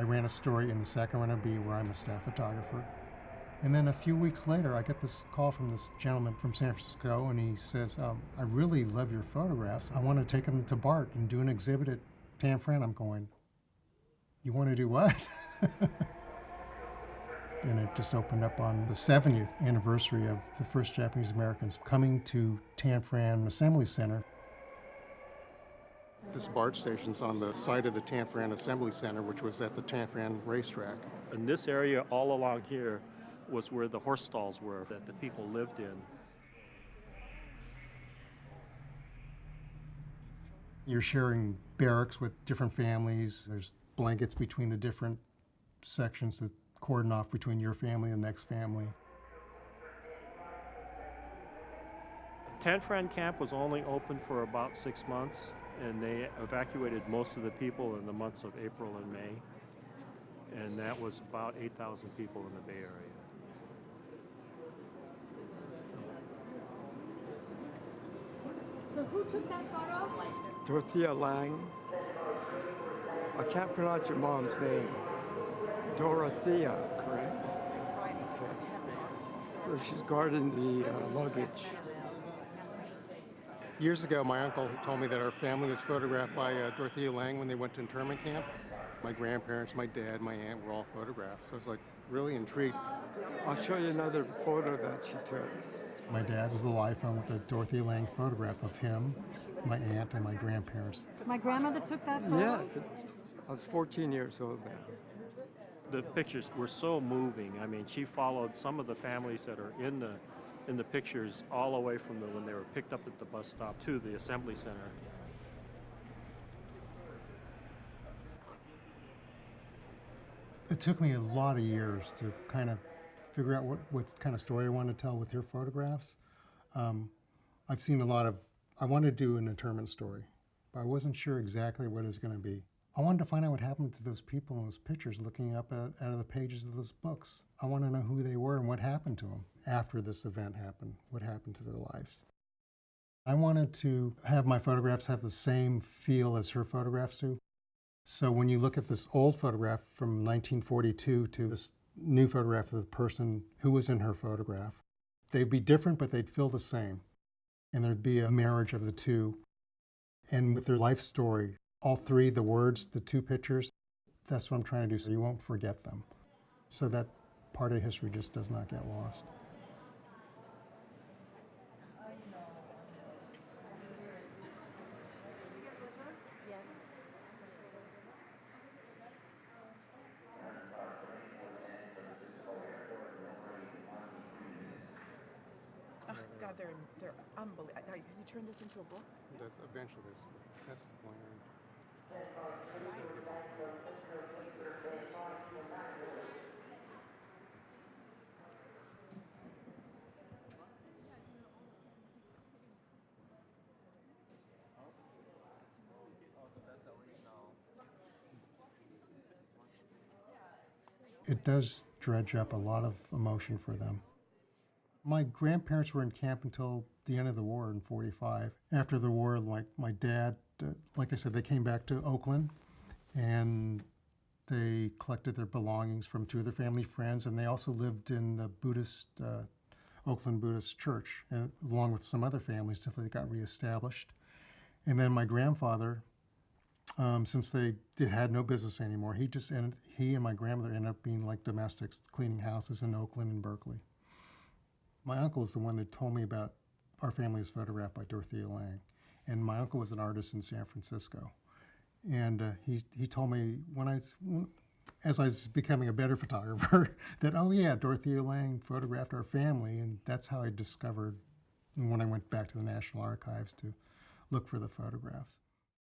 I ran a story in the Sacramento Bee where I'm a staff photographer. And then a few weeks later, I get this call from this gentleman from San Francisco, and he says, I really love your photographs. I want to take them to BART and do an exhibit at San Fran. I'm going, you want to do what? And it just opened up on the 70th anniversary of the first Japanese Americans coming to Tan Fran Assembly Center. This BART station's on the site of the Tan Fran Assembly Center, which was at the Tan Fran racetrack. In this area, all along here, was where the horse stalls were that the people lived in. You're sharing barracks with different families. There's blankets between the different sections that cordon off between your family and the next family. Tan Fran camp was only open for about 6 months, and they evacuated most of the people in the months of April and May, and that was about 8,000 people in the Bay Area. So who took that photo? Dorothea Lang. I can't pronounce your mom's name. Dorothea, correct? Okay. So she's guarding the luggage. Years ago, my uncle told me that our family was photographed by Dorothea Lang when they went to internment camp. My grandparents, my dad, my aunt were all photographed. So I was like really intrigued. I'll show you another photo that she took. My dad's little iPhone with a Dorothea Lang photograph of him, my aunt, and my grandparents. My grandmother took that photo? Yes. I was 14 years old then. The pictures were so moving. I mean, she followed some of the families that are in the pictures all the way from when they were picked up at the bus stop to the assembly center. It took me a lot of years to kind of figure out what kind of story I wanted to tell with her photographs. I've seen a lot of, I wanted to do an internment story, but I wasn't sure exactly what it was going to be. I wanted to find out what happened to those people in those pictures looking up out of the pages of those books. I want to know who they were and what happened to them after this event happened, what happened to their lives. I wanted to have my photographs have the same feel as her photographs do. So when you look at this old photograph from 1942 to this new photograph of the person who was in her photograph, they'd be different, but they'd feel the same. And there'd be a marriage of the two. And with their life story, all three, the words, the two pictures, that's what I'm trying to do so you won't forget them. So that part of history just does not get lost. Oh, God, they're unbelievable. Have you turned this into a book? That's eventually, that's the plan. It does dredge up a lot of emotion for them. My grandparents were in camp until the end of the war in '45. After the war, like my dad, like I said, they came back to Oakland and they collected their belongings from two of their family friends, and they also lived in the Buddhist, Oakland Buddhist church, along with some other families until they got reestablished. And then my grandfather, since they had no business anymore, he and my grandmother ended up being like domestics, cleaning houses in Oakland and Berkeley. My uncle is the one that told me about our family was photographed by Dorothea Lang. And my uncle was an artist in San Francisco. And he told me as I was becoming a better photographer, that, oh yeah, Dorothea Lang photographed our family. And that's how I discovered when I went back to the National Archives to look for the photographs.